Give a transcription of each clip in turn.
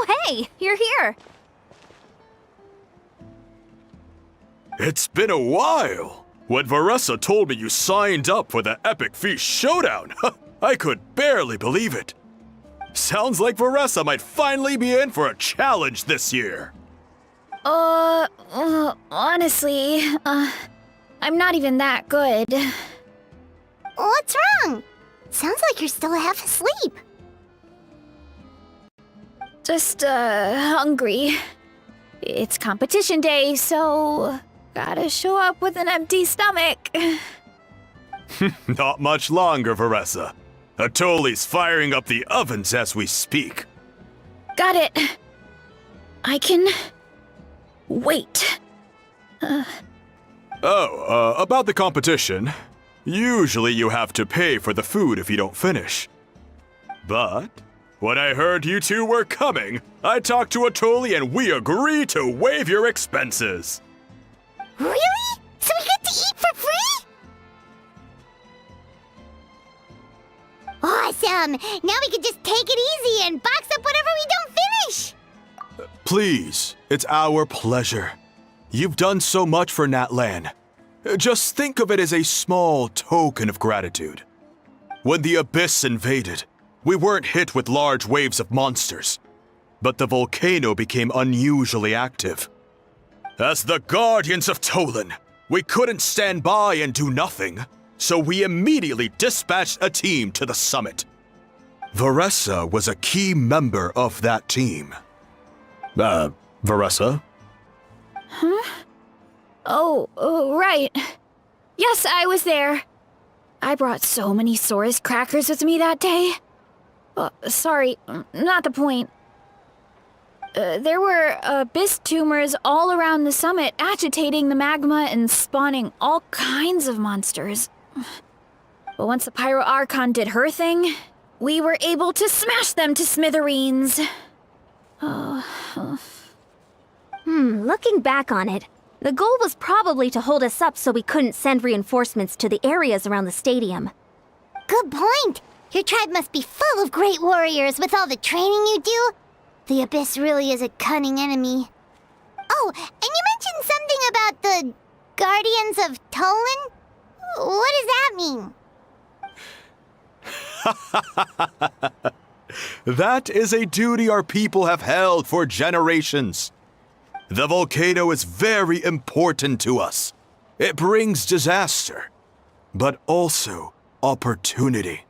hey, you're here. It's been a while. When Varesa told me you signed up for the Epic Feast Showdown, I could barely believe it. Sounds like Varesa might finally be in for a challenge this year. Honestly, I'm not even that good. What's wrong? Sounds like you're still half asleep. Just, hungry. It's competition day, so gotta show up with an empty stomach. Not much longer, Varesa. Atoli's firing up the ovens as we speak. Got it. I can wait. About the competition. Usually you have to pay for the food if you don't finish. But when I heard you two were coming, I talked to Atoli and we agreed to waive your expenses. Really? So we get to eat for free? Awesome! Now we can just take it easy and box up whatever we don't finish! Please, it's our pleasure. You've done so much for Natlan. Just think of it as a small token of gratitude. When the Abyss invaded, we weren't hit with large waves of monsters, but the volcano became unusually active. As the Guardians of Tolan, we couldn't stand by and do nothing, so we immediately dispatched a team to the summit. Varesa was a key member of that team. Varesa? Huh? Oh, right. Yes, I was there. I brought so many Saurus crackers with me that day. Sorry, not the point. There were abyss tumors all around the summit, agitating the magma and spawning all kinds of monsters. But once the Pyro Archon did her thing, we were able to smash them to smithereens. Looking back on it, the goal was probably to hold us up so we couldn't send reinforcements to the areas around the stadium. Good point! Your tribe must be full of great warriors with all the training you do. The Abyss really is a cunning enemy. Oh, and you mentioned something about the Guardians of Tolan? What does that mean? That is a duty our people have held for generations. The volcano is very important to us. It brings disaster, but also opportunity.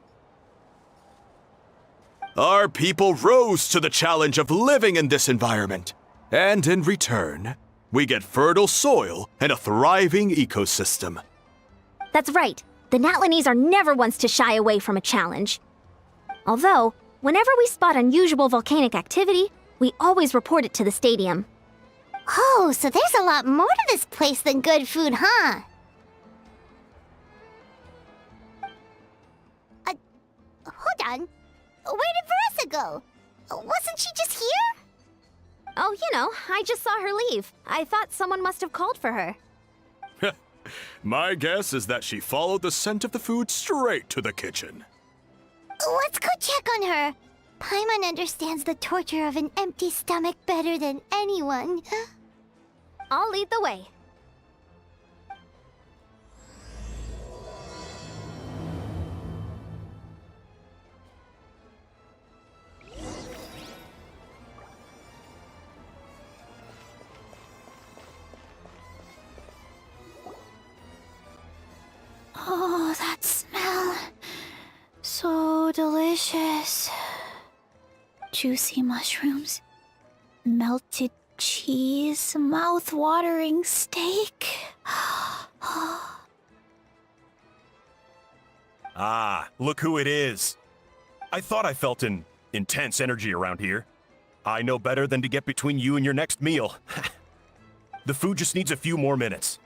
Our people rose to the challenge of living in this environment, and in return, we get fertile soil and a thriving ecosystem. That's right. The Natlanese are never ones to shy away from a challenge. Although, whenever we spot unusual volcanic activity, we always report it to the stadium. Oh, so there's a lot more to this place than good food, huh? Hold on. Where did Varesa go? Wasn't she just here? Oh, I just saw her leave. I thought someone must have called for her. My guess is that she followed the scent of the food straight to the kitchen. Let's go check on her. Paimon understands the torture of an empty stomach better than anyone. I'll lead the way. Oh, that smell. So delicious. Juicy mushrooms, melted cheese, mouth-watering steak. Ah, look who it is. I thought I felt an intense energy around here. I know better than to get between you and your next meal. The food just needs a few more minutes.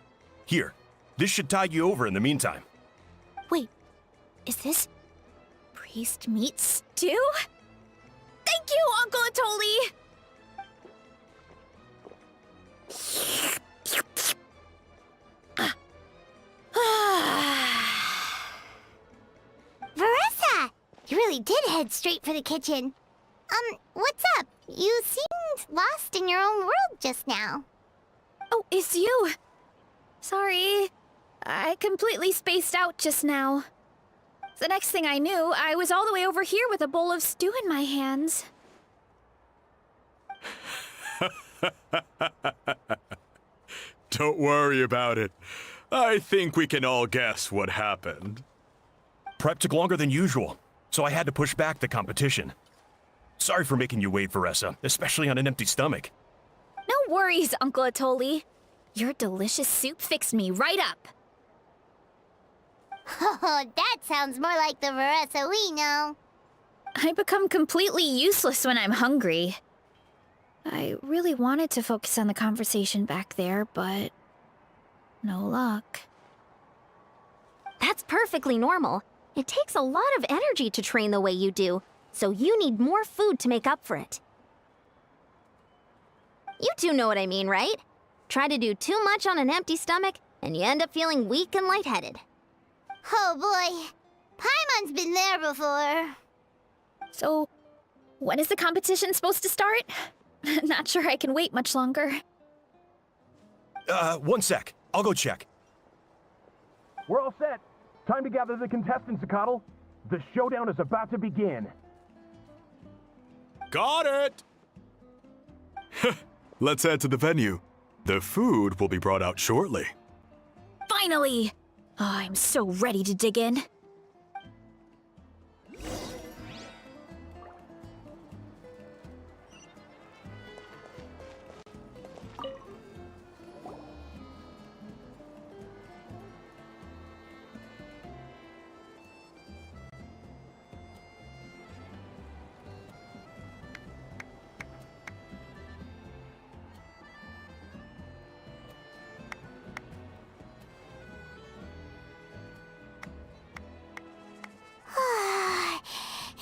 Here, this should tide you over in the meantime. Wait, is this priest meat stew? Thank you, Uncle Atoli! Varesa! You really did head straight for the kitchen. What's up? You seemed lost in your own world just now. Oh, it's you. Sorry. I completely spaced out just now. The next thing I knew, I was all the way over here with a bowl of stew in my hands. Don't worry about it. I think we can all guess what happened. Prep took longer than usual, so I had to push back the competition. Sorry for making you wait, Varesa, especially on an empty stomach. No worries, Uncle Atoli. Your delicious soup fixed me right up. Oh, that sounds more like the Varesa we know. I become completely useless when I'm hungry. I really wanted to focus on the conversation back there, but no luck. That's perfectly normal. It takes a lot of energy to train the way you do, so you need more food to make up for it. You two know what I mean, right? Try to do too much on an empty stomach, and you end up feeling weak and lightheaded. Oh boy, Paimon's been there before. So, when is the competition supposed to start? Not sure I can wait much longer. 1 sec. I'll go check. We're all set. Time to gather the contestants, Zakatl. The showdown is about to begin. Got it! Let's head to the venue. The food will be brought out shortly. Finally! Oh, I'm so ready to dig in.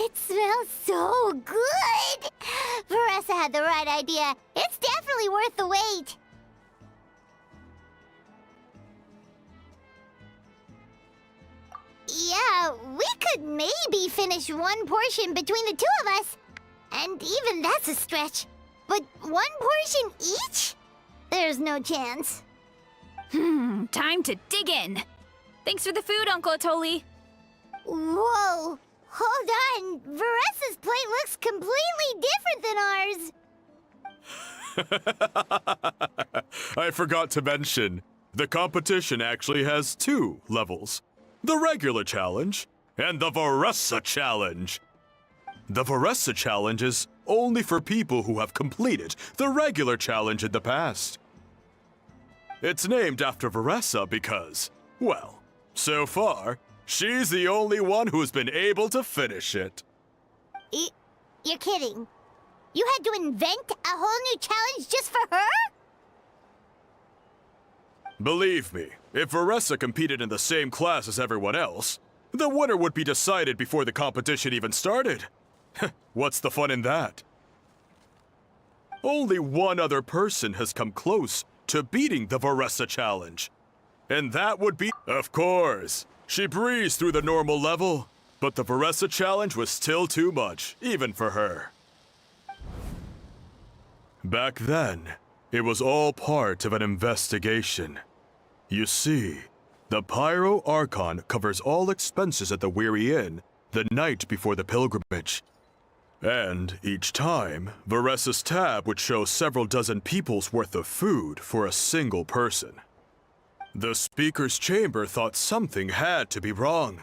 It smells so good! Varesa had the right idea. It's definitely worth the wait. Yeah, we could maybe finish one portion between the two of us. And even that's a stretch. But one portion each? There's no chance. Time to dig in. Thanks for the food, Uncle Atoli. Whoa! Hold on! Varesa's plate looks completely different than ours! I forgot to mention, the competition actually has 2 levels. The regular challenge and the Varesa challenge. The Varesa challenge is only for people who have completed the regular challenge in the past. It's named after Varesa because, well, so far, she's the only one who's been able to finish it. You're kidding. You had to invent a whole new challenge just for her? Believe me, if Varesa competed in the same class as everyone else, the winner would be decided before the competition even started. What's the fun in that? Only one other person has come close to beating the Varesa challenge. And that would be... Of course, she breezed through the normal level, but the Varesa challenge was still too much, even for her. Back then, it was all part of an investigation. You see, the Pyro Archon covers all expenses at the Weary Inn the night before the pilgrimage. And each time, Varesa's tab would show several dozen people's worth of food for a single person. The speaker's chamber thought something had to be wrong.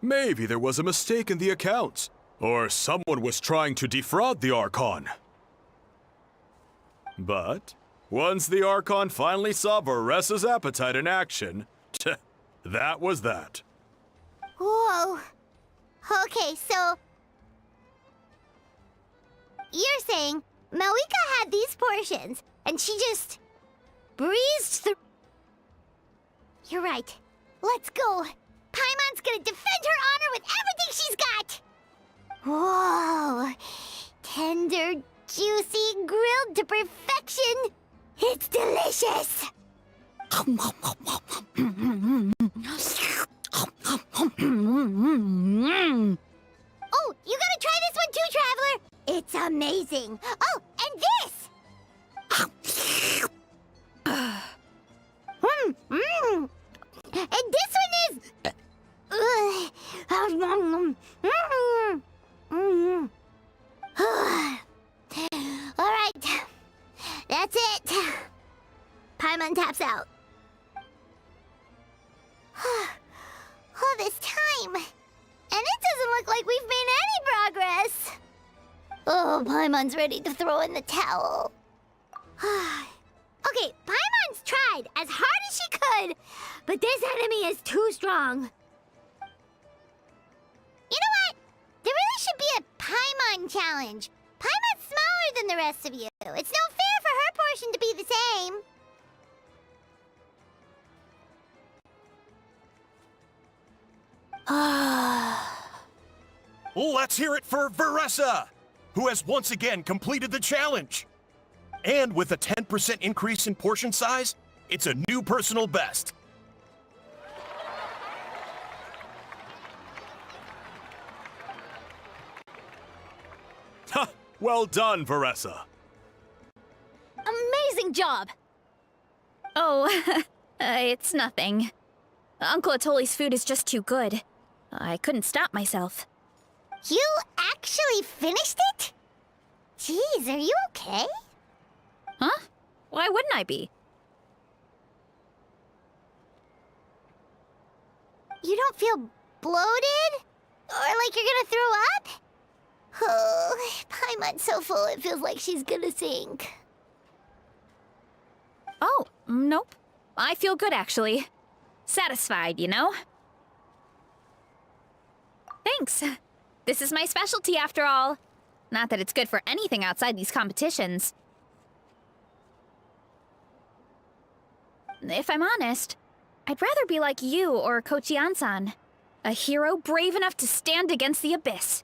Maybe there was a mistake in the accounts, or someone was trying to defraud the Archon. But once the Archon finally saw Varesa's appetite in action, that was that. Whoa. Okay, so... You're saying Malika had these portions, and she just breezed through... You're right. Let's go. Paimon's gonna defend her honor with everything she's got! Whoa. Tender, juicy, grilled to perfection. It's delicious! Oh, you gotta try this one too, Traveler! It's amazing. Oh, and this! And this one is... All right. That's it. Paimon taps out. All this time. And it doesn't look like we've made any progress. Oh, Paimon's ready to throw in the towel. Okay, Paimon's tried as hard as she could, but this enemy is too strong. You know what? There really should be a Paimon challenge. Paimon's smaller than the rest of you. It's no fair for her portion to be the same. Let's hear it for Varesa, who has once again completed the challenge. And with a 10% increase in portion size, it's a new personal best. Ha! Well done, Varesa. Amazing job! Oh, it's nothing. Uncle Atoli's food is just too good. I couldn't stop myself. You actually finished it? Jeez, are you okay? Huh? Why wouldn't I be? You don't feel bloated? Or like you're gonna throw up? Oh, Paimon's so full it feels like she's gonna sink. Oh, nope. I feel good, actually. Satisfied, you know? Thanks. This is my specialty, after all. Not that it's good for anything outside these competitions. If I'm honest, I'd rather be like you or Kochi-an-san. A hero brave enough to stand against the abyss.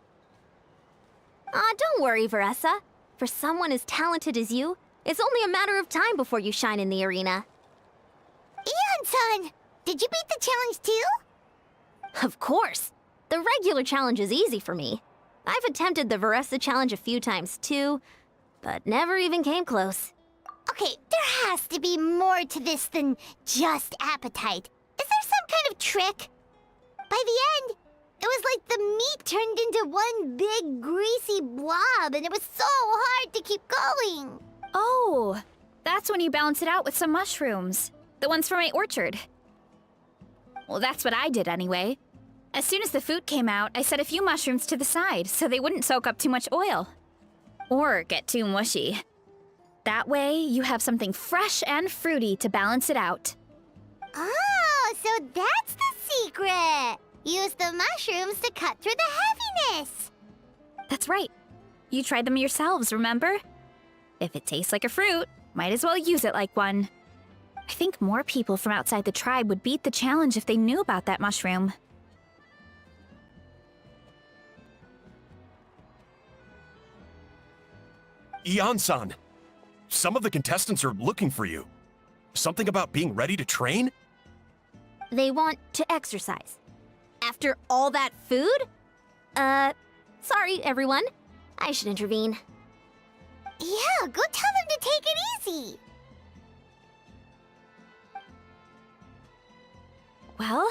Aw, don't worry, Varesa. For someone as talented as you, it's only a matter of time before you shine in the arena. Ian-san, did you beat the challenge too? Of course! The regular challenge is easy for me. I've attempted the Varesa challenge a few times too, but never even came close. Okay, there has to be more to this than just appetite. Is there some kind of trick? By the end, it was like the meat turned into one big greasy blob and it was so hard to keep going. Oh, that's when you balance it out with some mushrooms. The ones from my orchard. Well, that's what I did anyway. As soon as the food came out, I set a few mushrooms to the side so they wouldn't soak up too much oil. Or get too mushy. That way, you have something fresh and fruity to balance it out. Oh, so that's the secret. Use the mushrooms to cut through the heaviness. That's right. You tried them yourselves, remember? If it tastes like a fruit, might as well use it like one. I think more people from outside the tribe would beat the challenge if they knew about that mushroom. Ian-san, some of the contestants are looking for you. Something about being ready to train? They want to exercise. After all that food? Sorry, everyone. I should intervene. Yeah, go tell them to take it easy. Well,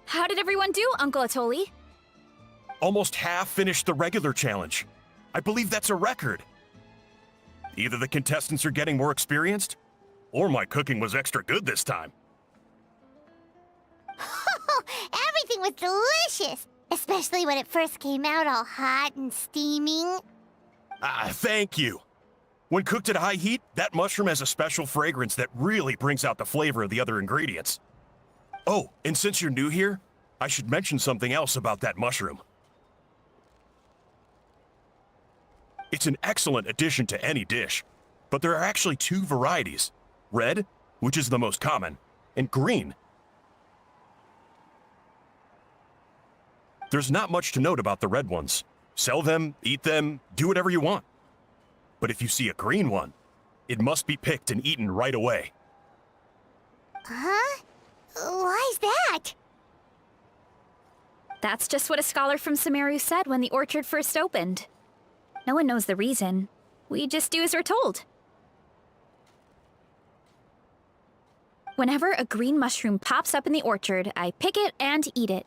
how did everyone do, Uncle Atoli? Almost half finished the regular challenge. I believe that's a record. Either the contestants are getting more experienced, or my cooking was extra good this time. Everything was delicious, especially when it first came out all hot and steaming. Thank you. When cooked at high heat, that mushroom has a special fragrance that really brings out the flavor of the other ingredients. Oh, and since you're new here, I should mention something else about that mushroom. It's an excellent addition to any dish, but there are actually two varieties. Red, which is the most common, and green. There's not much to note about the red ones. Sell them, eat them, do whatever you want. But if you see a green one, it must be picked and eaten right away. Huh? Why's that? That's just what a scholar from Sumeru said when the orchard first opened. No one knows the reason. We just do as we're told. Whenever a green mushroom pops up in the orchard, I pick it and eat it.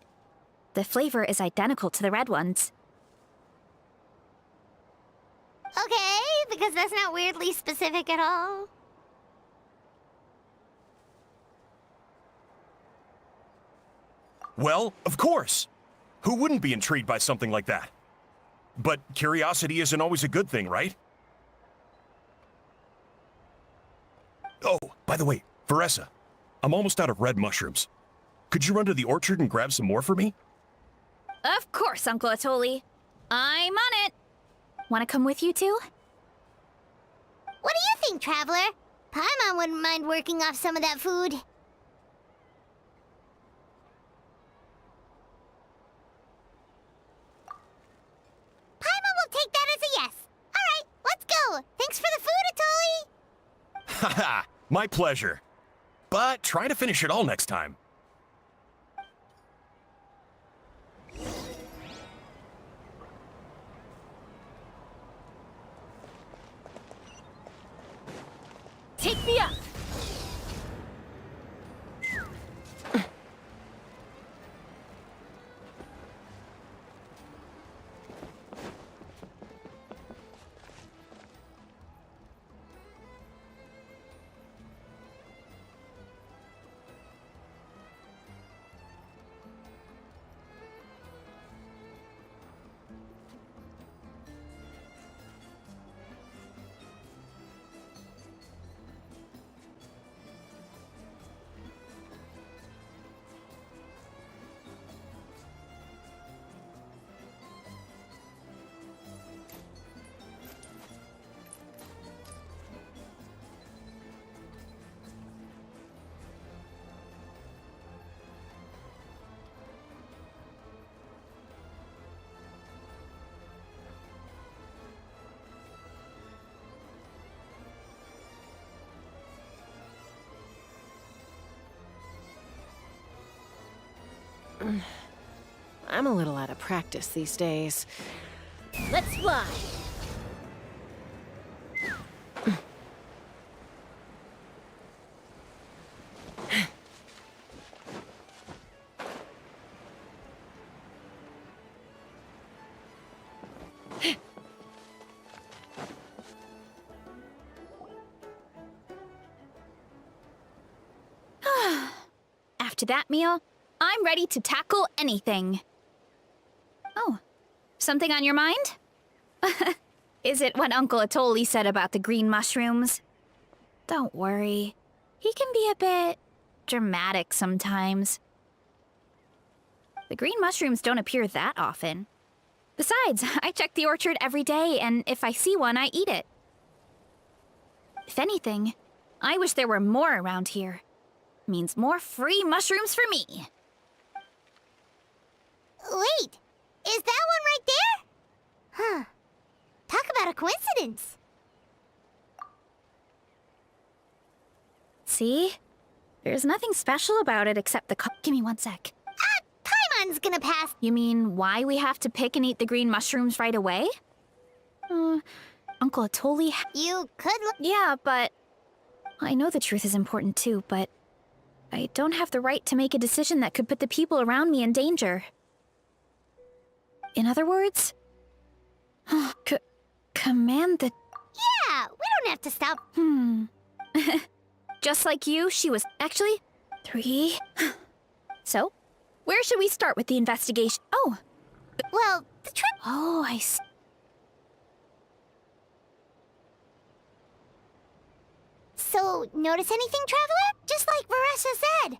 The flavor is identical to the red ones. Okay, because that's not weirdly specific at all. Well, of course. Who wouldn't be intrigued by something like that? But curiosity isn't always a good thing, right? Oh, by the way, Varesa, I'm almost out of red mushrooms. Could you run to the orchard and grab some more for me? Of course, Uncle Atoli. I'm on it. Want to come with you too? What do you think, Traveler? Paimon wouldn't mind working off some of that food. Paimon will take that as a yes. All right, let's go. Thanks for the food, Atoli. Haha, my pleasure. But try to finish it all next time. Take me up! I'm a little out of practice these days. Let's fly! After that meal, I'm ready to tackle anything. Oh, something on your mind? Is it what Uncle Atoli said about the green mushrooms? Don't worry. He can be a bit dramatic sometimes. The green mushrooms don't appear that often. Besides, I check the orchard every day, and if I see one, I eat it. If anything, I wish there were more around here. Means more free mushrooms for me. Wait, is that one right there? Huh. Talk about a coincidence. See? There's nothing special about it except the Give me one sec. Paimon's gonna pass. You mean why we have to pick and eat the green mushrooms right away? Uncle Atoli... You could look. Yeah, but... I know the truth is important too, but... I don't have the right to make a decision that could put the people around me in danger. In other words... command the... Yeah, we don't have to stop. Just like you, she was... Actually, 3... So, where should we start with the investigation? Oh! Well, the trick. Oh, I see. So, notice anything, Traveler? Just like Varesa said.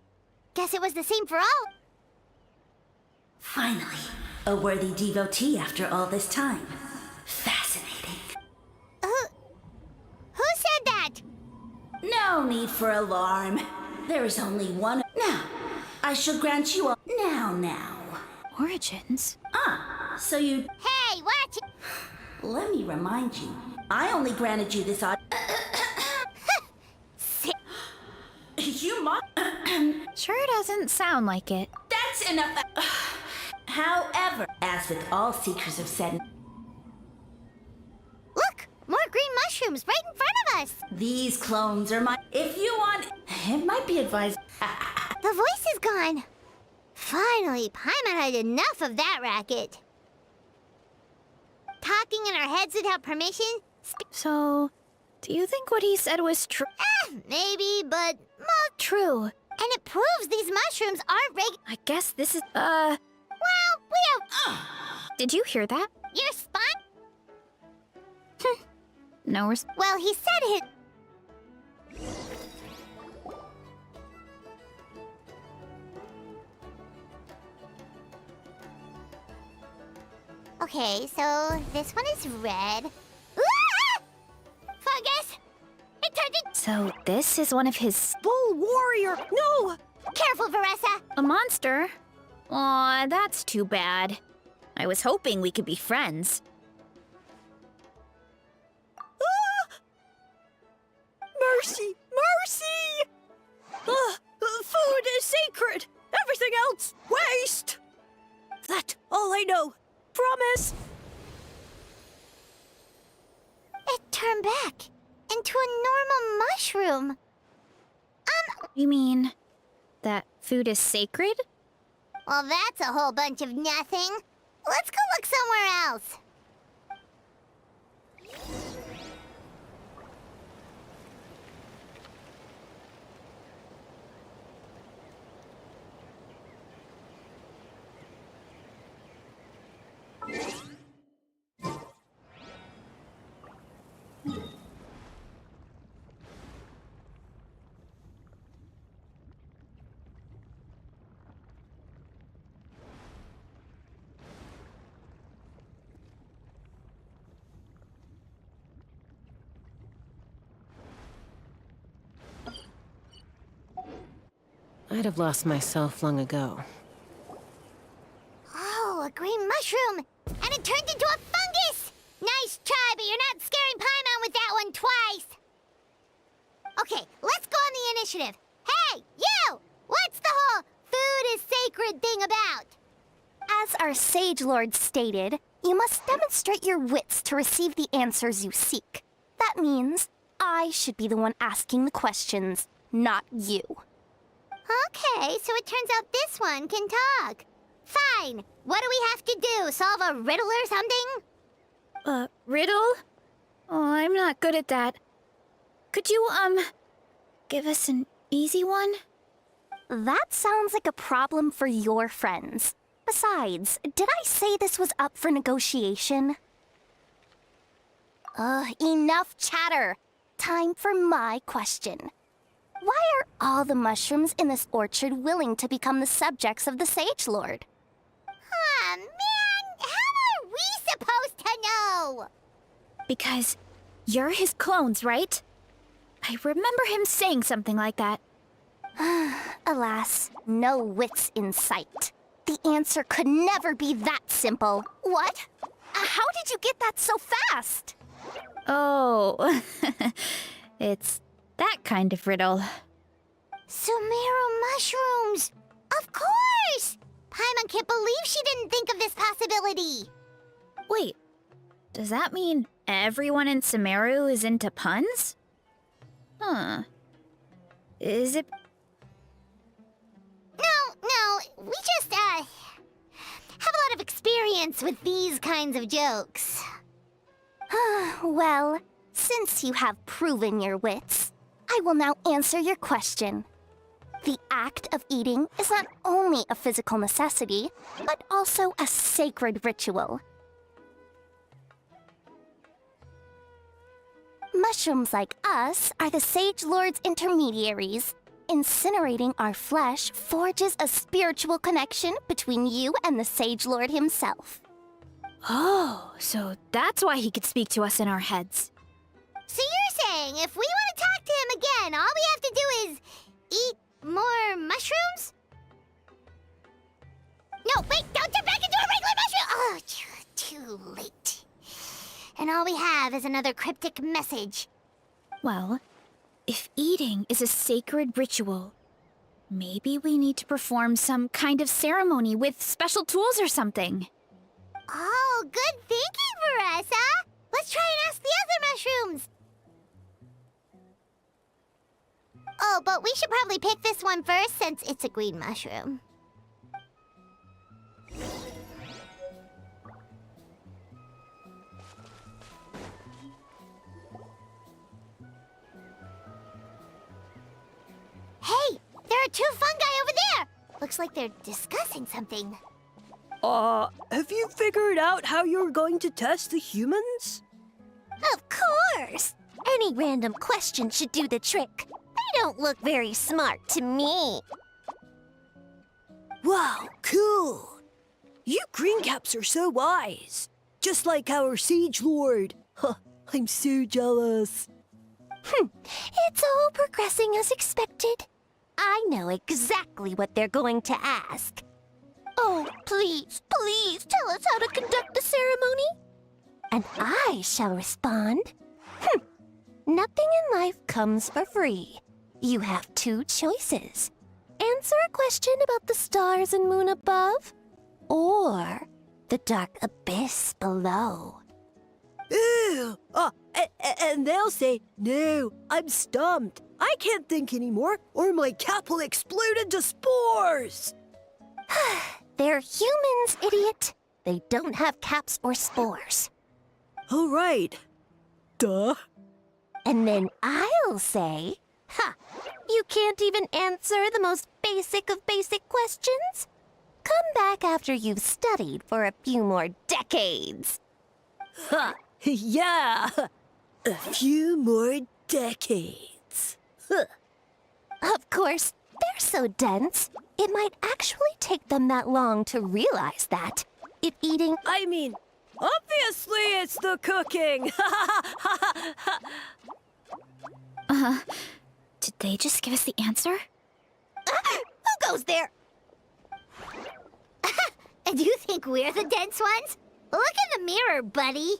Guess it was the same for all. Finally, a worthy devotee after all this time. Fascinating. Who said that? No need for alarm. There is only one. Now, I shall grant you a. Now. Origins? So you. Hey, watch it. Let me remind you. I only granted you this odd. You might. Sure doesn't sound like it. That's enough. However, as with all seekers of said. mushrooms right in front of us. These clones are mine. If you want, it might be advised. The voice is gone. Finally, Paimon had enough of that racket. Talking in our heads without permission? So, do you think what he said was true? Maybe, but True. and it proves these mushrooms aren't I guess this is, Well, we have did you hear that? your spot. No Well, he said it. Okay, so this one is red. Ah! Fungus! It turned into... So, this is one of his bull warrior. No! Careful, Varesa! A monster? Aw, that's too bad. I was hoping we could be friends. Mercy! Mercy! Food is sacred! Everything else, waste! That's all I know. Promise! It turned back into a normal mushroom. You mean that food is sacred? Well, that's a whole bunch of nothing. Let's go look somewhere else. I'd have lost myself long ago. Oh, a green mushroom! And it turned into a fungus! Nice try, but you're not scaring Paimon with that one twice! Okay, let's go on the initiative. Hey, you! What's the whole food is sacred thing about? As our Sage Lord stated, you must demonstrate your wits to receive the answers you seek. That means I should be the one asking the questions, not you. Okay, so it turns out this one can talk. Fine. What do we have to do? Solve a riddle or something? Riddle? Oh, I'm not good at that. Could you, give us an easy one? That sounds like a problem for your friends. Besides, did I say this was up for negotiation? Enough chatter. Time for my question. Why are all the mushrooms in this orchard willing to become the subjects of the Sage Lord? Ah, man! How are we supposed to know? Because you're his clones, right? I remember him saying something like that. Alas, no wits in sight. The answer could never be that simple. What? How did you get that so fast? Oh, it's that kind of riddle. Sumeru mushrooms! Of course! Paimon can't believe she didn't think of this possibility. Wait, does that mean everyone in Sumeru is into puns? Huh. Is it? No, we just, have a lot of experience with these kinds of jokes. Well, since you have proven your wits, I will now answer your question. The act of eating is not only a physical necessity, but also a sacred ritual. Mushrooms like us are the Sage Lord's intermediaries. Incinerating our flesh forges a spiritual connection between you and the Sage Lord himself. Oh, so that's why he could speak to us in our heads. So you're saying if we want to talk to him again, all we have to do is eat more mushrooms? No, wait, don't turn back into a regular mushroom! Oh, too late. And all we have is another cryptic message. Well, if eating is a sacred ritual, maybe we need to perform some kind of ceremony with special tools or something. Oh, good thinking, Varesa! Let's try and ask the other mushrooms! Oh, but we should probably pick this one first since it's a green mushroom. Hey, there are two fungi over there! Looks like they're discussing something. Have you figured out how you're going to test the humans? Of course! Any random question should do the trick. They don't look very smart to me. Wow, cool! You greencaps are so wise. Just like our Siege Lord. Huh, I'm so jealous. It's all progressing as expected. I know exactly what they're going to ask. Oh, please, please tell us how to conduct the ceremony. And I shall respond. Nothing in life comes for free. You have two choices. Answer a question about the stars and moon above, or the dark abyss below. Ew! And they'll say, no, I'm stumped. I can't think anymore, or my cap will explode into spores. They're humans, idiot. They don't have caps or spores. All right. Duh. And then I'll say, you can't even answer the most basic of basic questions? Come back after you've studied for a few more decades. Ha! Yeah! A few more decades. Of course, they're so dense, it might actually take them that long to realize that. If eating... I mean, obviously it's the cooking! Did they just give us the answer? Who goes there? And you think we're the dense ones? Look in the mirror, buddy.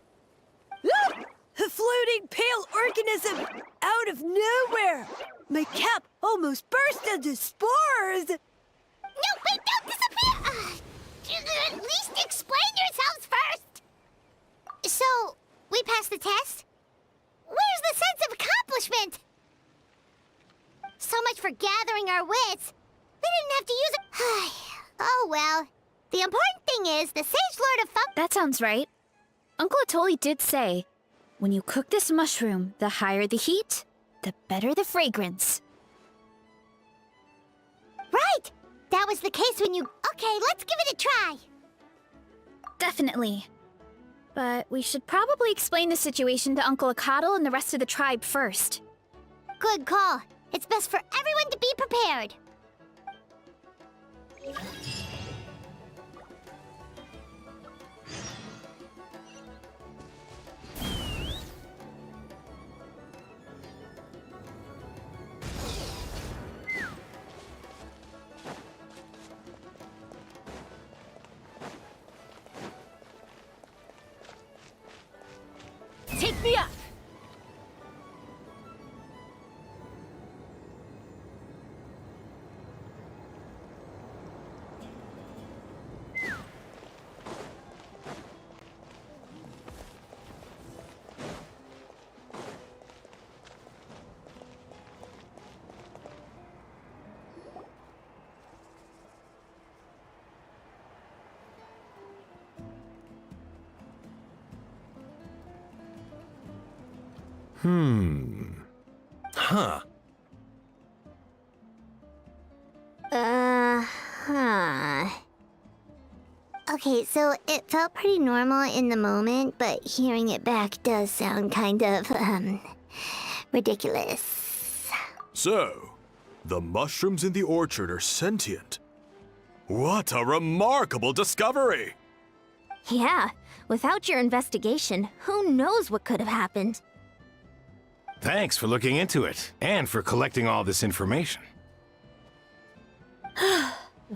A floating pale organism out of nowhere! My cap almost burst into spores! No, wait, don't disappear! At least explain yourselves first! So, we passed the test? Where's the sense of accomplishment? So much for gathering our wits. We didn't have to use it. Oh well. The important thing is the Sage Lord of Fun... That sounds right. Uncle Atoli did say, when you cook this mushroom, the higher the heat, the better the fragrance. Right! That was the case when you... Okay, let's give it a try. Definitely. But we should probably explain the situation to Uncle Akadal and the rest of the tribe first. Good call. It's best for everyone to be prepared. Take me up! Huh. Okay, so it felt pretty normal in the moment, but hearing it back does sound kind of, ridiculous. So, the mushrooms in the orchard are sentient. What a remarkable discovery! Yeah, without your investigation, who knows what could have happened? Thanks for looking into it, and for collecting all this information.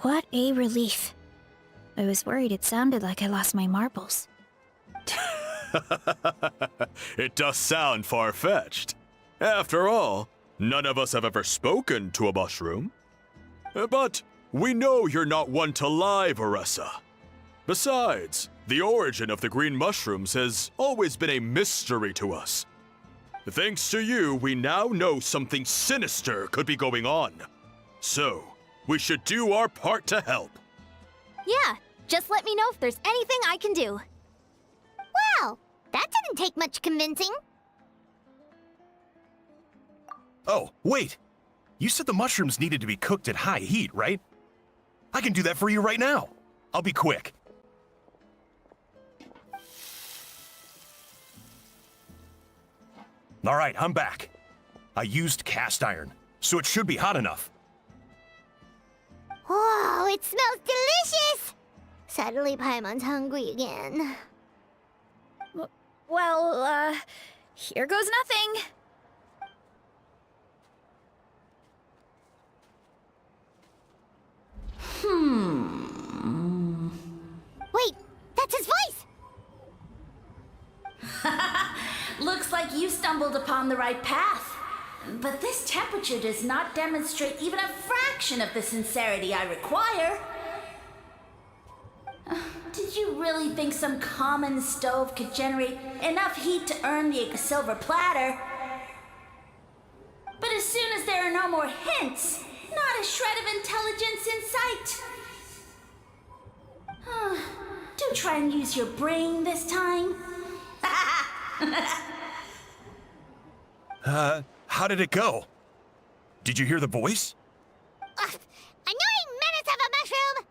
What a relief. I was worried it sounded like I lost my marbles. It does sound far-fetched. After all, none of us have ever spoken to a mushroom. But we know you're not one to lie, Varesa. Besides, the origin of the green mushrooms has always been a mystery to us. Thanks to you, we now know something sinister could be going on. So, we should do our part to help. Yeah, just let me know if there's anything I can do. Wow, that didn't take much convincing. Oh, wait! You said the mushrooms needed to be cooked at high heat, right? I can do that for you right now. I'll be quick. All right, I'm back. I used cast iron, so it should be hot enough. Whoa, it smells delicious! Suddenly Paimon's hungry again. Well, here goes nothing. Wait, that's his voice! Looks like you stumbled upon the right path. But this temperature does not demonstrate even a fraction of the sincerity I require. Did you really think some common stove could generate enough heat to earn the silver platter? But as soon as there are no more hints, not a shred of intelligence in sight. Do try and use your brain this time. How did it go? Did you hear the voice? Annoying menace of a mushroom!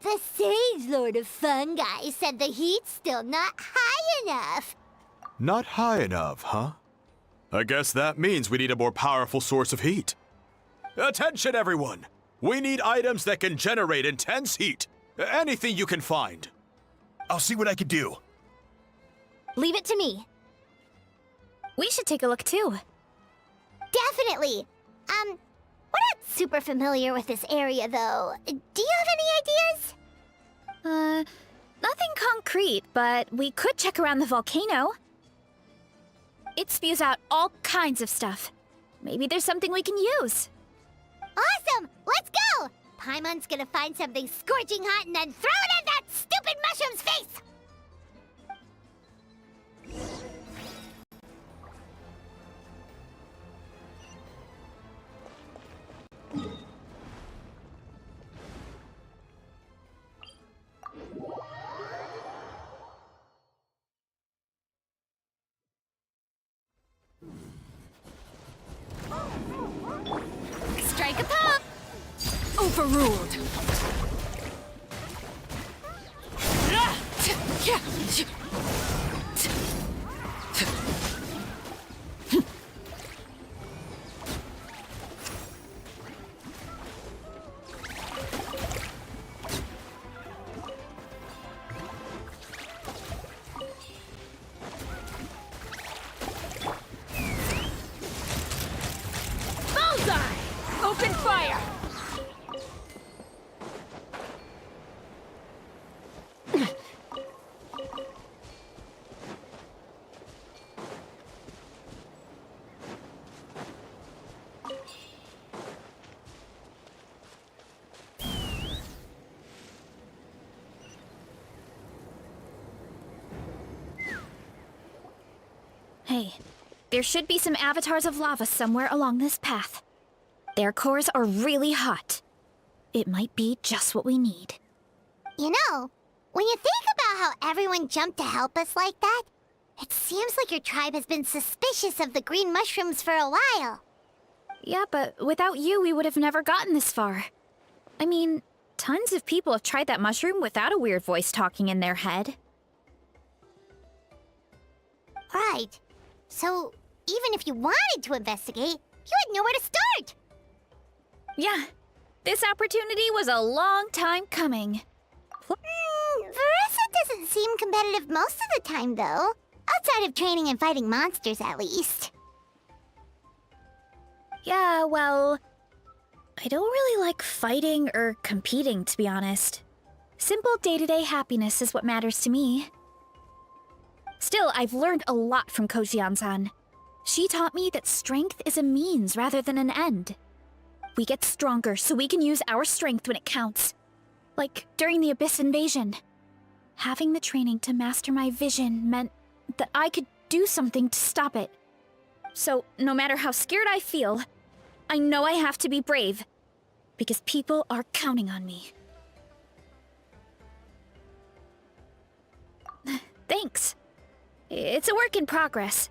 The Sage Lord of Fungi said the heat's still not high enough. Not high enough, huh? I guess that means we need a more powerful source of heat. Attention, everyone! We need items that can generate intense heat. Anything you can find. I'll see what I can do. Leave it to me. We should take a look too. Definitely. We're not super familiar with this area, though. Do you have any ideas? Nothing concrete, but we could check around the volcano. It spews out all kinds of stuff. Maybe there's something we can use. Awesome! Let's go! Paimon's gonna find something scorching hot and then throw it in that stupid mushroom's face! Strike a pop! Overruled. Bullseye! Open fire! Hey, there should be some avatars of lava somewhere along this path. Their cores are really hot. It might be just what we need. You know, when you think about how everyone jumped to help us like that, it seems like your tribe has been suspicious of the green mushrooms for a while. Yeah, but without you, we would have never gotten this far. I mean, tons of people have tried that mushroom without a weird voice talking in their head. Right. So, even if you wanted to investigate, you had nowhere to start. Yeah, this opportunity was a long time coming. Varesa doesn't seem competitive most of the time, though. Outside of training and fighting monsters, at least. Yeah, well, I don't really like fighting or competing, to be honest. Simple day-to-day happiness is what matters to me. Still, I've learned a lot from Kojian-san. She taught me that strength is a means rather than an end. We get stronger so we can use our strength when it counts. Like during the Abyss invasion. Having the training to master my vision meant that I could do something to stop it. So, no matter how scared I feel, I know I have to be brave. Because people are counting on me. Thanks. It's a work in progress.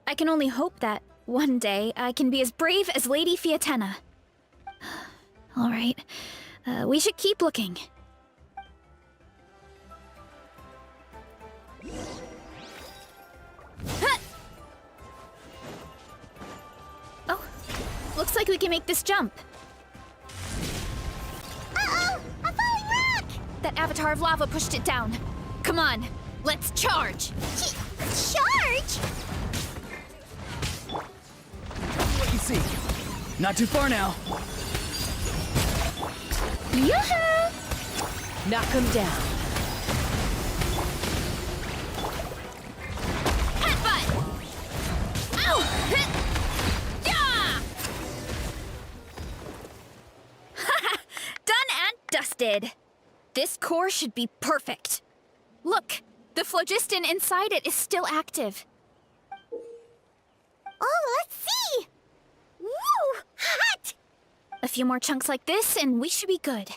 I can only hope that one day I can be as brave as Lady Fiatenna. Alright, we should keep looking. Huh! Oh, looks like we can make this jump. Uh-oh! A falling rock! That avatar of lava pushed it down. Come on, let's charge! Charge? What you see? Not too far now. Yoo-hoo! Knock him down. Headbutt! Ow! Hit! Yeah! Done and dusted. This core should be perfect. Look, the phlogiston inside it is still active. Oh, let's see! Woo! Hot! A few more chunks like this and we should be good.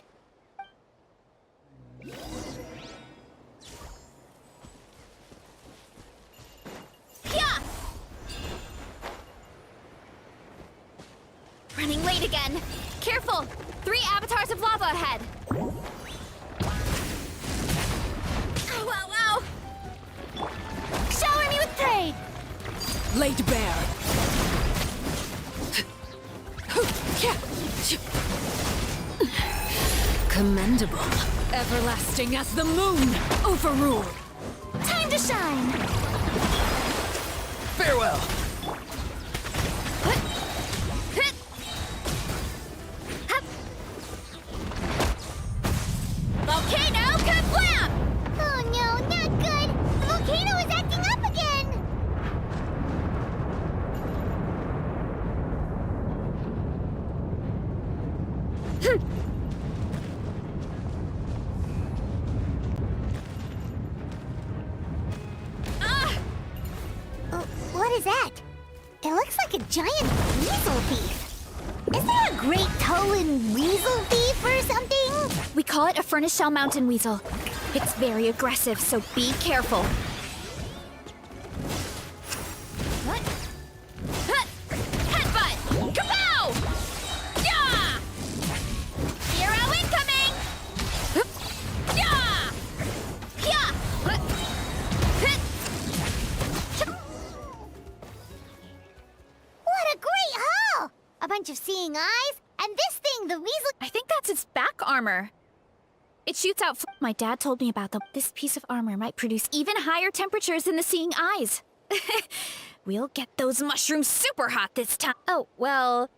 Yeah! Running late again. Careful! 3 avatars of lava ahead. Ow, ow, ow! Shower me with prey! Laid bare. Commendable. Everlasting as the moon. Overruled. Time to shine! Farewell. Hit! Hup! Volcano kablam! Oh no, not good! The volcano is acting up again! Ah! What is that? It looks like a giant weasel thief. Is there a great Tolan weasel thief or something? We call it a furnace shell mountain weasel. It's very aggressive, so be careful. What? Huh! Headbutt! Kapow! Yeah! Zero incoming! Hup! Yeah! Yeah! Huh! Hit! What a great haul! A bunch of seeing eyes, and this thing, the weasel. I think that's its back armor. It shoots out. My dad told me about them. This piece of armor might produce even higher temperatures than the seeing eyes. We'll get those mushrooms super hot this time. Oh, well,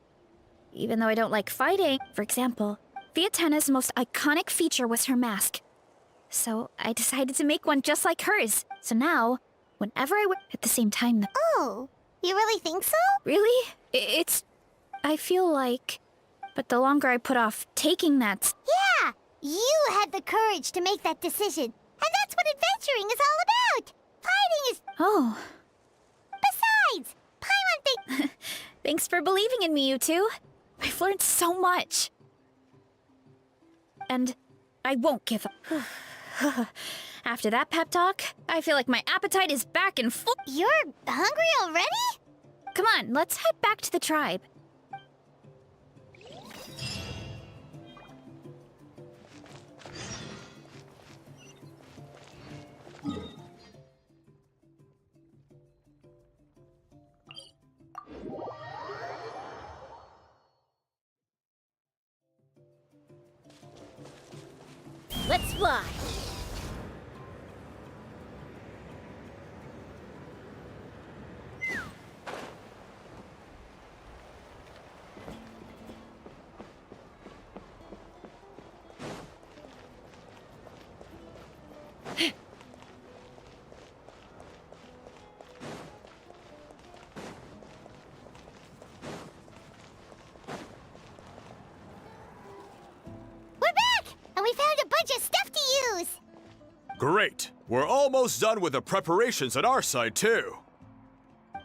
even though I don't like fighting, for example, Fiatenna's most iconic feature was her mask. So I decided to make one just like hers. So now, whenever I at the same time, Oh, you really think so? really? It's. I feel like. But the longer I put off taking that. Yeah! You had the courage to make that decision. And that's what adventuring is all about! Fighting is. Oh. Besides, Paimon think. Thanks for believing in me, you two. I've learned so much. And I won't give up. After that pep talk, I feel like my appetite is back in full. You're hungry already? Come on, let's head back to the tribe. Let's fly. We're back! And we found a bunch of stuff to use! Great. We're almost done with the preparations at our side, too.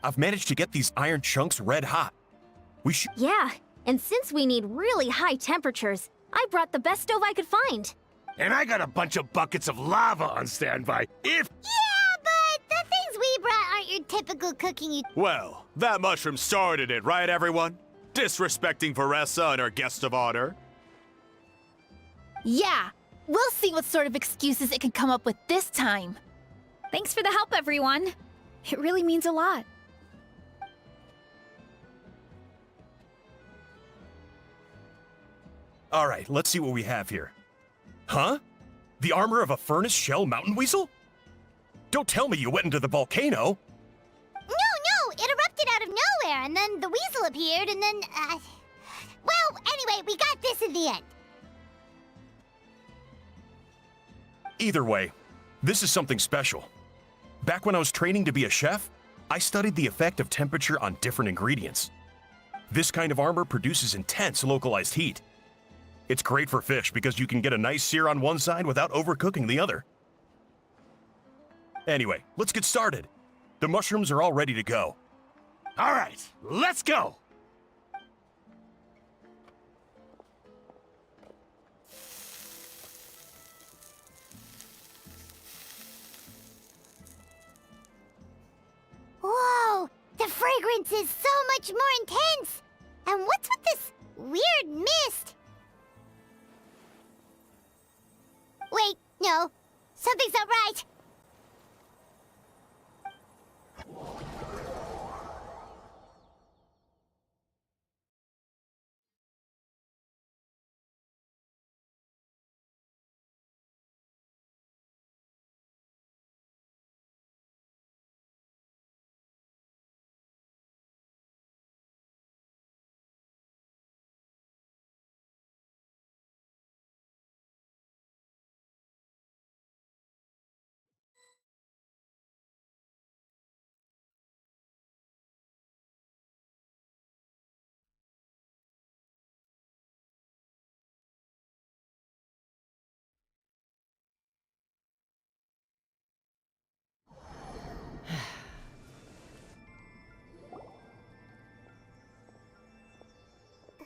I've managed to get these iron chunks red hot. We should. Yeah, and since we need really high temperatures, I brought the best stove I could find. And I got a bunch of buckets of lava on standby if... Yeah, but the things we brought aren't your typical cooking Well, that mushroom started it, right, everyone? Disrespecting Varesa and her guest of honor. Yeah, we'll see what sort of excuses it can come up with this time. Thanks for the help, everyone. It really means a lot. All right, let's see what we have here. Huh? The armor of a furnace shell mountain weasel? Don't tell me you went into the volcano. No, it erupted out of nowhere, and then the weasel appeared, and then, well, anyway, we got this in the end. Either way, this is something special. Back when I was training to be a chef, I studied the effect of temperature on different ingredients. This kind of armor produces intense localized heat. It's great for fish because you can get a nice sear on one side without overcooking the other. Anyway, let's get started. The mushrooms are all ready to go. All right, let's go! Whoa, the fragrance is so much more intense. And what's with this weird mist? Wait, no, something's not right.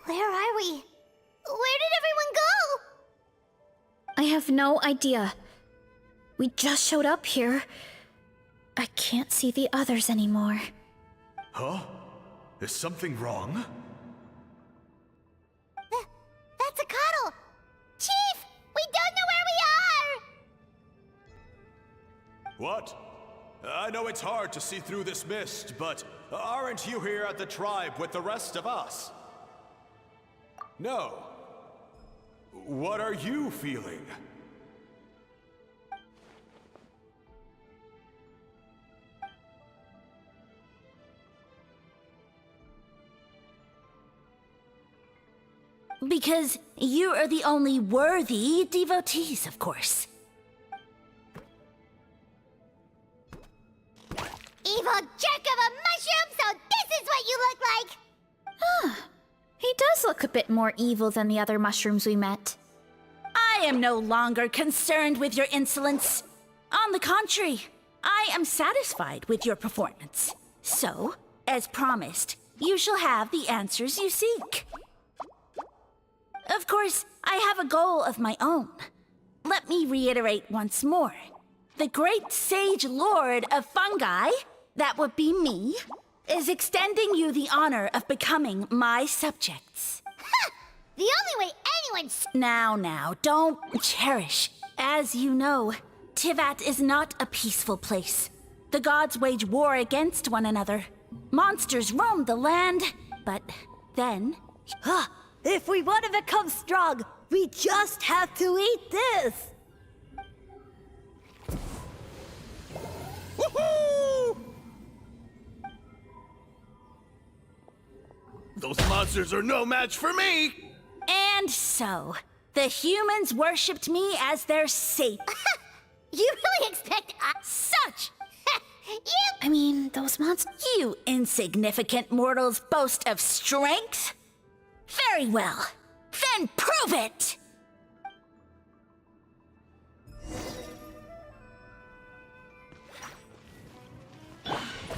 Where are we? Where did everyone go? I have no idea. We just showed up here. I can't see the others anymore. Huh? Is something wrong? That's a cuddle. Chief, we don't know where we are. What? I know it's hard to see through this mist, but aren't you here at the tribe with the rest of us? No. What are you feeling? Because you are the only worthy devotees, of course. Evil jerk of a mushroom, so this is what you look like! He does look a bit more evil than the other mushrooms we met. I am no longer concerned with your insolence. On the contrary, I am satisfied with your performance. So, as promised, you shall have the answers you seek. Of course, I have a goal of my own. Let me reiterate once more. The great sage lord of fungi, that would be me, is extending you the honor of becoming my subjects. Ha! The only way anyone's... Now, don't cherish. As you know, Tivat is not a peaceful place. The gods wage war against one another. Monsters roam the land, but then... If we want to become strong, we just have to eat this! Woohoo! Those monsters are no match for me! And so, the humans worshipped me as their savior. You really expect Such! I mean, those monsters... You insignificant mortals boast of strength? Very well. Then prove it!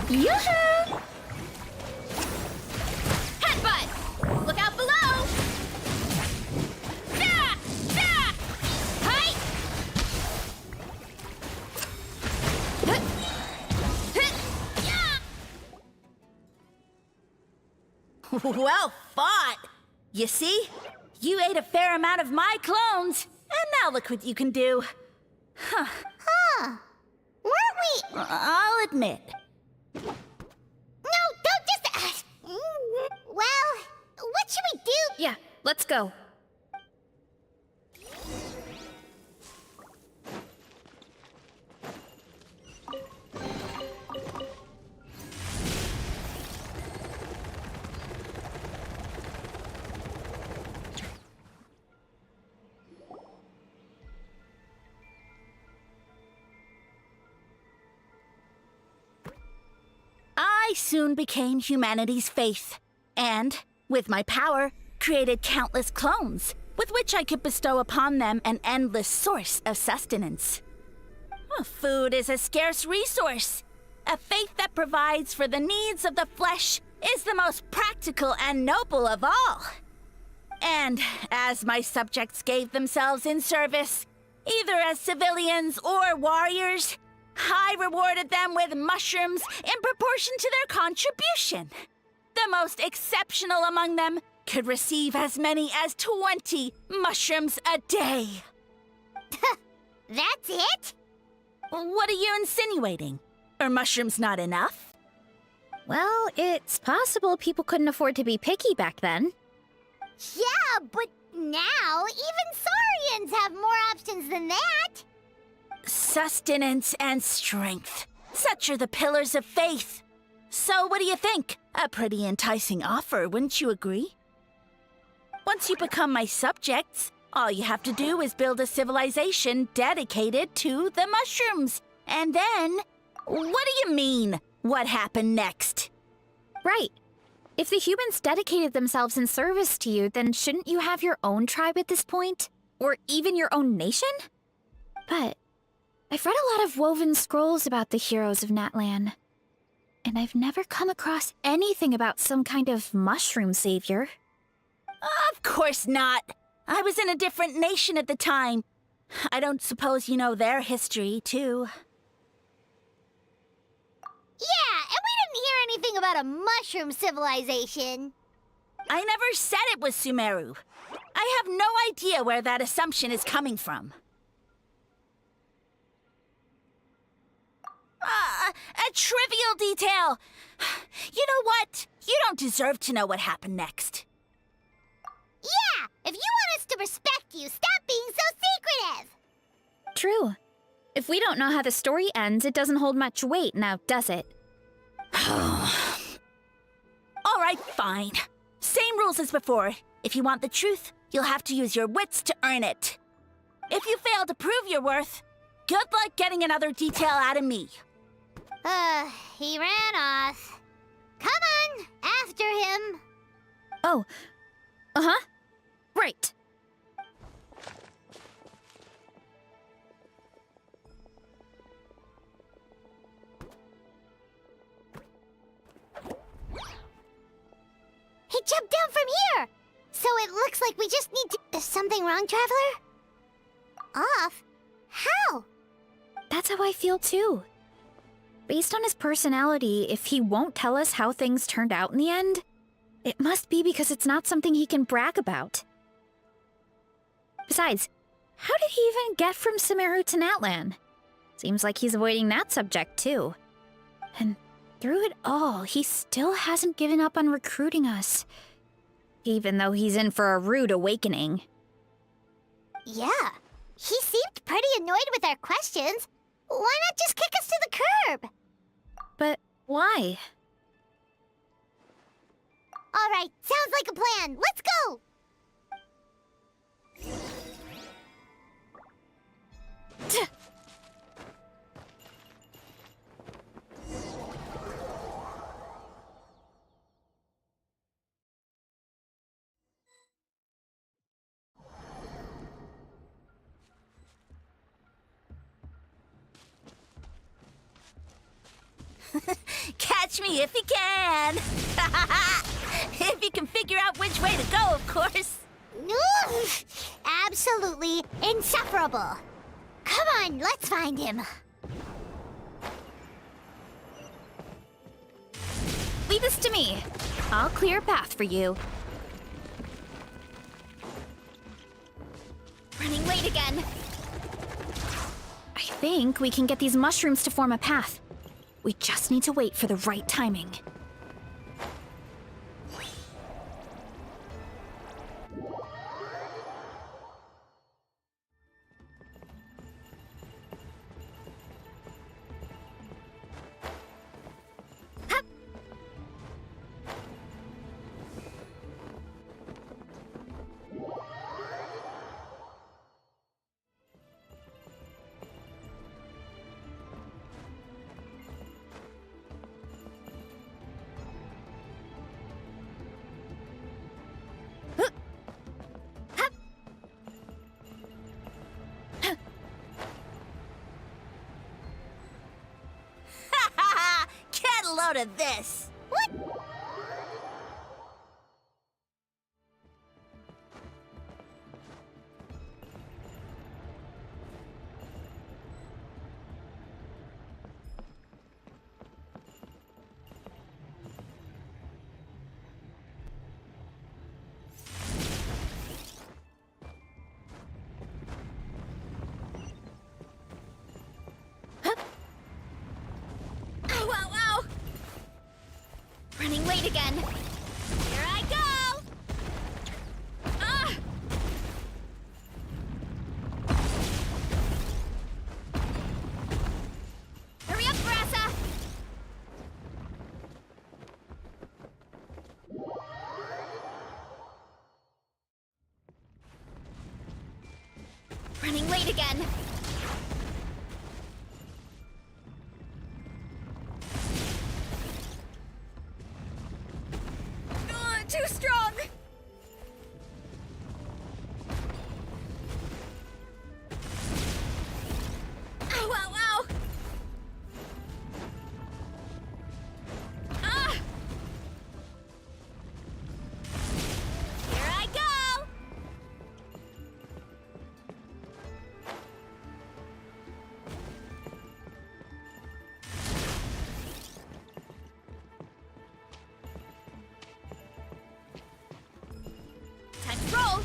Yoo-hoo! Well fought! You see? You ate a fair amount of my clones, and now look what you can do. Huh. Weren't we? I'll admit. No, don't just... Well, what should we do? Yeah, let's go. I soon became humanity's faith, and, with my power, created countless clones, with which I could bestow upon them an endless source of sustenance. Food is a scarce resource. A faith that provides for the needs of the flesh is the most practical and noble of all. And as my subjects gave themselves in service, either as civilians or warriors, I rewarded them with mushrooms in proportion to their contribution. The most exceptional among them could receive as many as 20 mushrooms a day. That's it? What are you insinuating? Are mushrooms not enough? Well, it's possible people couldn't afford to be picky back then. Yeah, but now even Saurians have more options than that. Sustenance and strength. Such are the pillars of faith. So what do you think? A pretty enticing offer, wouldn't you agree? Once you become my subjects, all you have to do is build a civilization dedicated to the mushrooms. And then... What do you mean, what happened next? Right. If the humans dedicated themselves in service to you, then shouldn't you have your own tribe at this point? Or even your own nation? But I've read a lot of woven scrolls about the heroes of Natlan, and I've never come across anything about some kind of mushroom savior. Of course not. I was in a different nation at the time. I don't suppose you know their history, too. Yeah, and we didn't hear anything about a mushroom civilization. I never said it was Sumeru. I have no idea where that assumption is coming from. A trivial detail. You know what? You don't deserve to know what happened next. Yeah, if you want us to respect you, stop being so secretive. True. If we don't know how the story ends, it doesn't hold much weight now, does it? All right, fine. Same rules as before. If you want the truth, you'll have to use your wits to earn it. If you fail to prove your worth, good luck getting another detail out of me. He ran off. Come on, after him. Oh. Uh-huh. Right. He jumped down from here! So it looks like we just need to... Is something wrong, Traveler? Off? How? That's how I feel too. Based on his personality, if he won't tell us how things turned out in the end, it must be because it's not something he can brag about. Besides, how did he even get from Sumeru to Natlan? Seems like he's avoiding that subject too. And through it all, he still hasn't given up on recruiting us. Even though he's in for a rude awakening. Yeah, he seemed pretty annoyed with our questions. Why not just kick us to the curb? But why? All right, sounds like a plan. Let's go! Catch me if you can! If you can figure out which way to go, of course. Absolutely insufferable. Come on, let's find him. leave this to me. I'll clear a path for you. Running late again. I think we can get these mushrooms to form a path. We just need to wait for the right timing. Get a load of this! What? Running late again. Here I go! Ah! Hurry up, varesa! Running late again. Too strong! Ow, ow, ow! Ah! Here I go! Time to roll!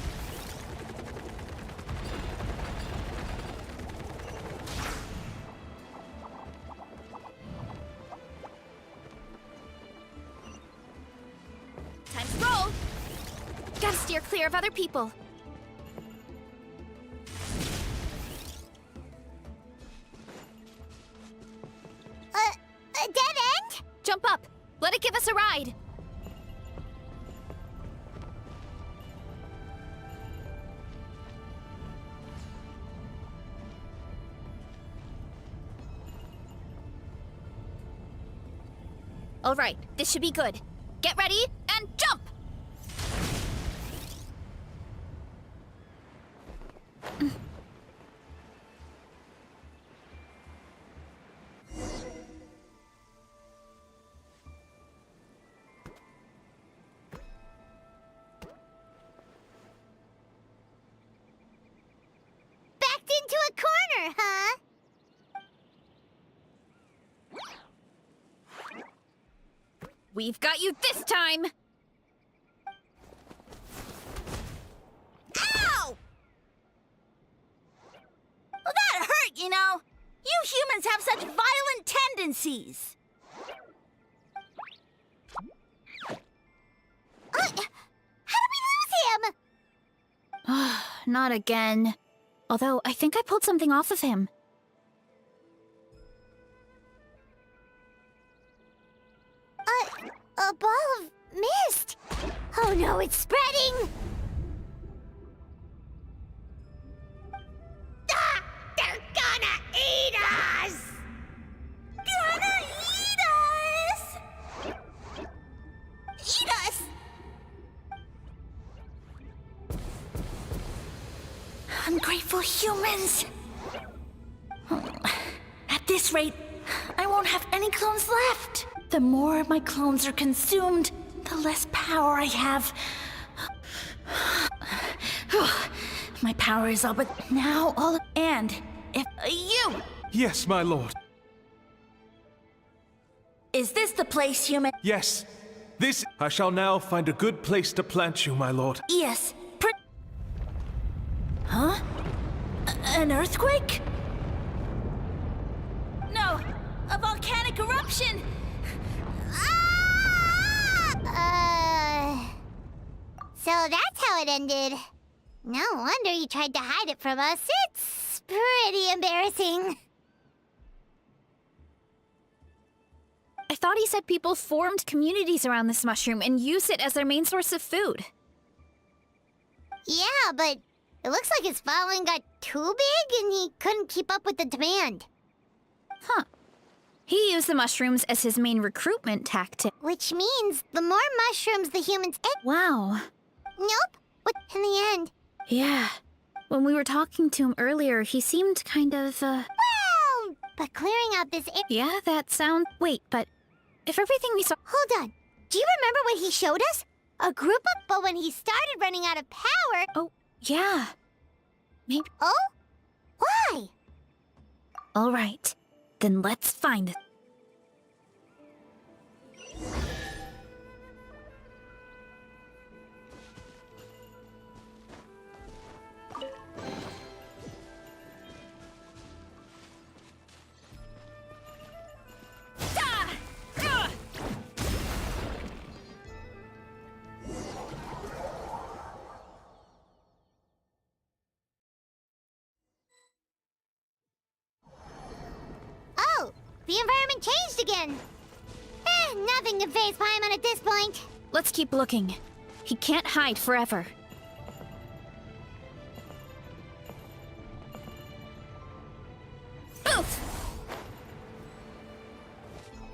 Time to roll! Gotta steer clear of other people. A dead end? Jump up! Let it give us a ride! All right, this should be good. Get ready and jump! Backed into a corner, huh? We've got you this time! Ow! Well, that hurt, you know. You humans have such violent tendencies. How did we lose him? Not again. Although, I think I pulled something off of him. A ball of mist. Oh no, it's spreading! Ah! They're gonna eat us! Gonna eat us! Eat us! Ungrateful humans! At this rate, I won't have any clones left. The more my clones are consumed, the less power I have. My power is all but now all. And if you. Yes, my lord. Is this the place, human? Yes, This... I shall now find a good place to plant you, my lord. Yes. Huh? An earthquake? No, a volcanic eruption! So that's how it ended. No wonder you tried to hide it from us. It's pretty embarrassing. I thought he said people formed communities around this mushroom and used it as their main source of food. Yeah, but it looks like his following got too big and he couldn't keep up with the demand. Huh. He used the mushrooms as his main recruitment tactic. Which means the more mushrooms the humans ate... Wow. Nope. But in the end... Yeah. When we were talking to him earlier, he seemed kind of, Well, but clearing out this... Yeah, that sound... Wait, but if everything we saw... Hold on. Do you remember what he showed us? A group of... But when he started running out of power... Oh, yeah. Maybe... Oh? Why? All right. Then let's find it. Oh, the environment changed again. Nothing to face Paimon at this point. Let's keep looking. He can't hide forever. Oof!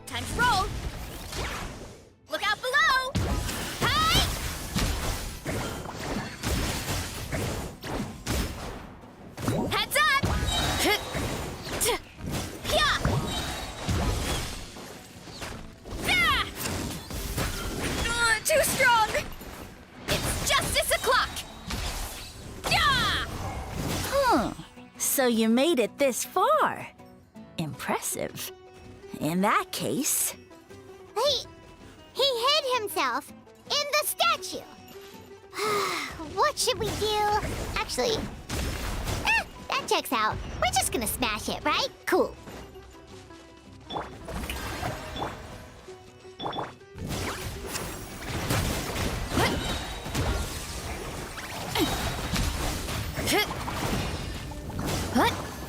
Time to roll! Look out below! Hi! Heads up! Too strong! It's justice o'clock! Yeah! So you made it this far. Impressive. In that case... He hid himself in the statue. What should we do? Actually, that checks out. We're just gonna smash it, right? Cool.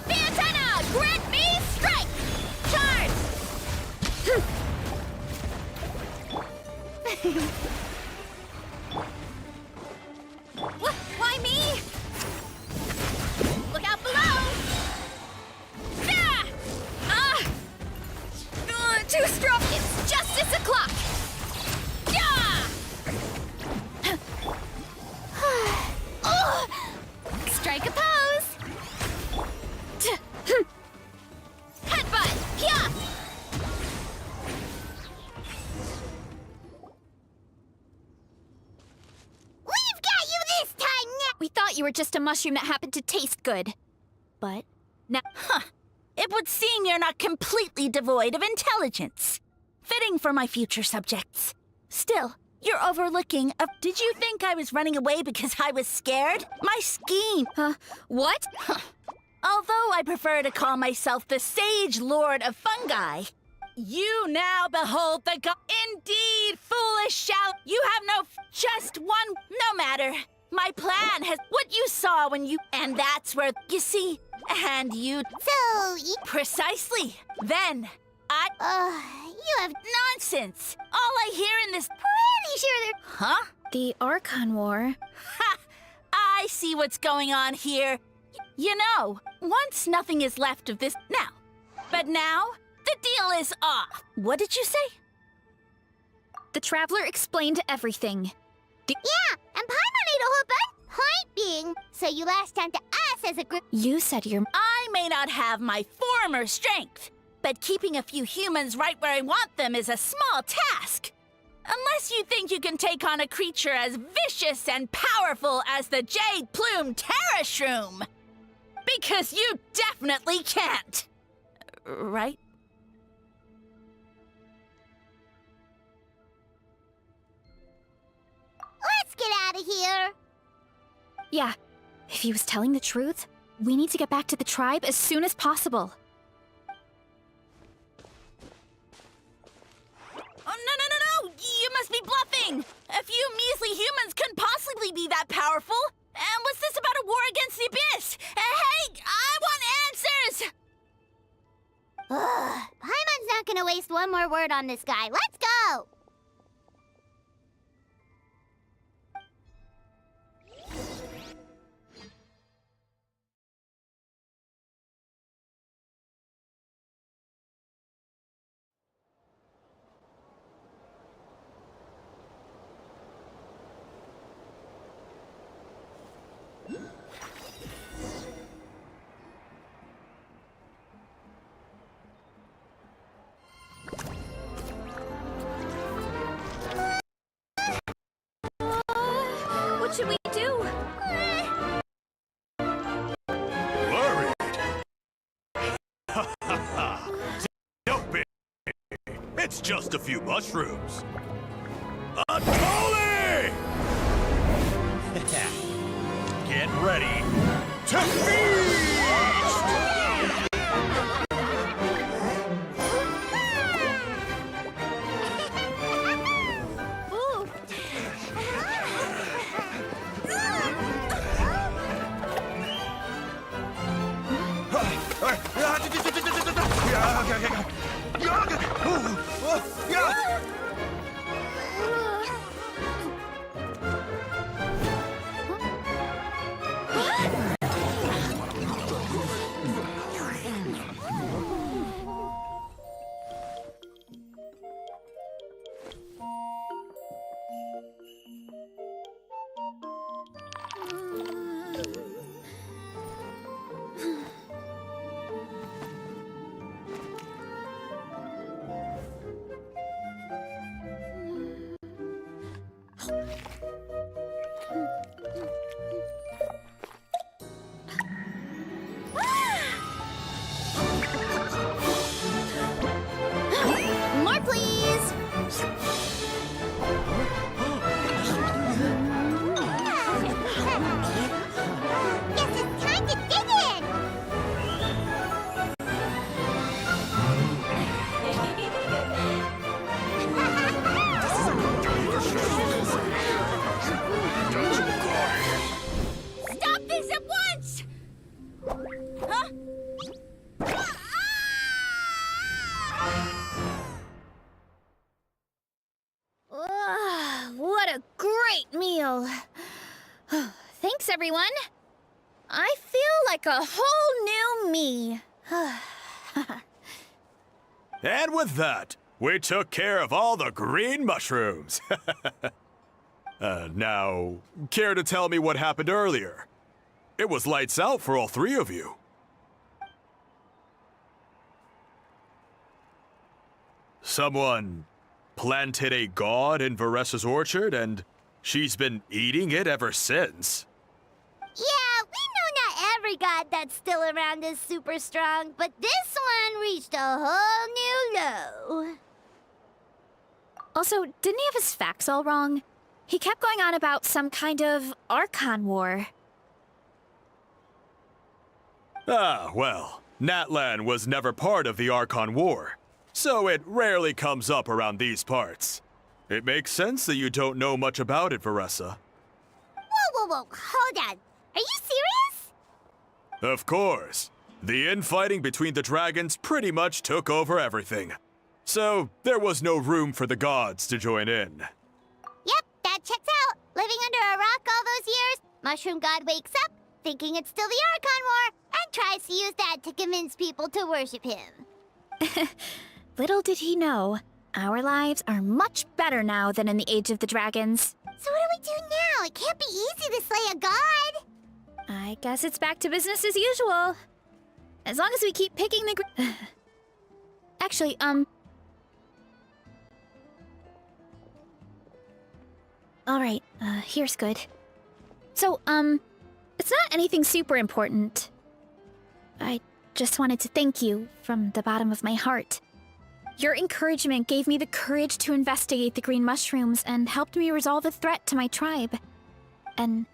Antenna! Grant me strike! Charge! Why me? Look out below! Too strong! It's justice o'clock! Strike a pose! Headbutt! Yeah! We've got you this time! We thought you were just a mushroom that happened to taste good. But now... It would seem you're not completely devoid of intelligence. Fitting for my future subjects. Still, you're overlooking a... Did you think I was running away because I was scared? My scheme... What? Although I prefer to call myself the Sage Lord of Fungi, you now behold the god. Indeed, foolish shout. You have no... Just one... No matter. My plan has... What you saw when you... And that's where... You see... And you... So, Precisely. Then, you have... Nonsense. All I hear in this... Pretty sure they're... Huh? The Archon War. Ha! I see what's going on here. You know, once nothing is left of this... Now. But now, the deal is off. What did you say? The Traveler explained everything. Yeah, and Paimon ate a whole bunch. Point being, so you lashed onto us as a group. You said you're... I may not have my former strength, but keeping a few humans right where I want them is a small task. Unless you think you can take on a creature as vicious and powerful as the Jade Plume Terrashroom. Because you definitely can't. Right? let's get out of here. Yeah, if he was telling the truth, we need to get back to the tribe as soon as possible. Oh, no! You must be bluffing! A few measly humans couldn't possibly be that powerful! And what's this about a war against the Abyss? Hey, I want answers! Ugh, Paimon's not gonna waste one more word on this guy. Let's go! What should we do? Worried? Don't be. It's just a few mushrooms. A Tolly! Get ready to feast! More, please! Guess it's time to dig in! Stop this at once! Huh? What a great meal! Thanks, everyone. I feel like a whole new me. And with that, we took care of all the green mushrooms. Now, care to tell me what happened earlier? It was lights out for all three of you. Someone planted a god in Varesa's orchard, and she's been eating it ever since. Yeah, we know not every god that's still around is super strong, but this one reached a whole new low. Also, didn't he have his facts all wrong? He kept going on about some kind of Archon war. Ah, well, Natlan was never part of the Archon War, so it rarely comes up around these parts. It makes sense that you don't know much about it, Varesa. Whoa, hold on. Are you serious? Of course. The infighting between the dragons pretty much took over everything. So, there was no room for the gods to join in. Yep, that checks out. Living under a rock all those years, Mushroom God wakes up, thinking it's still the Archon War, and tries to use that to convince people to worship him. Little did he know, our lives are much better now than in the Age of the Dragons. So what do we do now? It can't be easy to slay a god. I guess it's back to business as usual. As long as we keep picking the Actually, Alright, here's good. So, it's not anything super important. I just wanted to thank you from the bottom of my heart. Your encouragement gave me the courage to investigate the green mushrooms and helped me resolve a threat to my tribe. And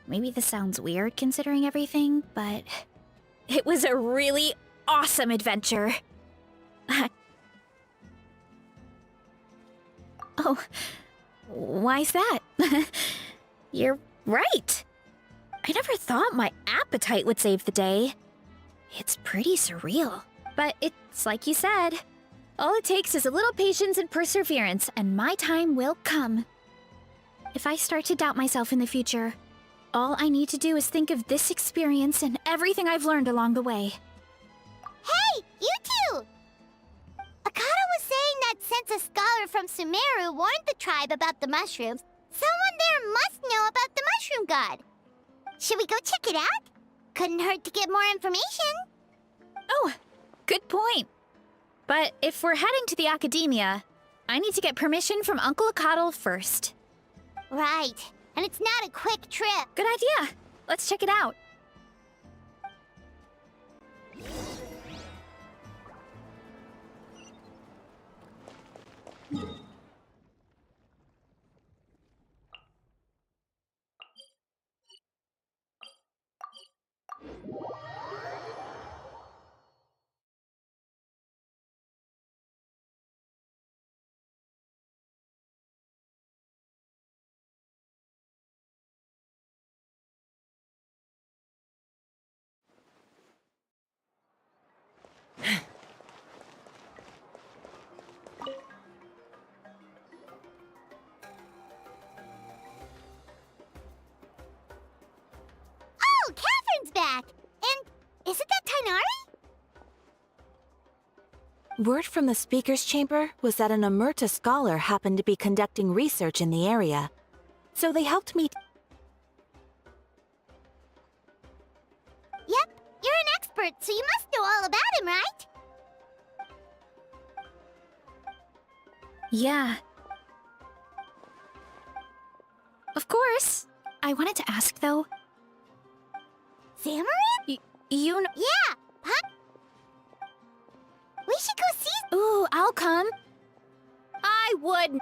maybe this sounds weird considering everything, but it was a really awesome adventure. Oh, why's that? You're right. I never thought my appetite would save the day. It's pretty surreal. But it's like you said. All it takes is a little patience and perseverance, and my time will come. If I start to doubt myself in the future, all I need to do is think of this experience and everything I've learned along the way. Hey, you two! Akata was saying that since a scholar from Sumeru warned the tribe about the mushrooms, someone there must know about the mushroom god. Should we go check it out? Couldn't hurt to get more information. Oh, good point. But if we're heading to the academia, I need to get permission from Uncle Akatl first. Right. And it's not a quick trip. Good idea. Let's check it out. Oh, Catherine's back! And isn't that Tainari? Word from the speaker's chamber was that an Emerta scholar happened to be conducting research in the area. So they helped me. Yep, you're an expert, so you must know all about him, right? Yeah. Of course. I wanted to ask, though. Xamarin? You know— Yeah, huh? We should go see— Ooh, I'll come. I would—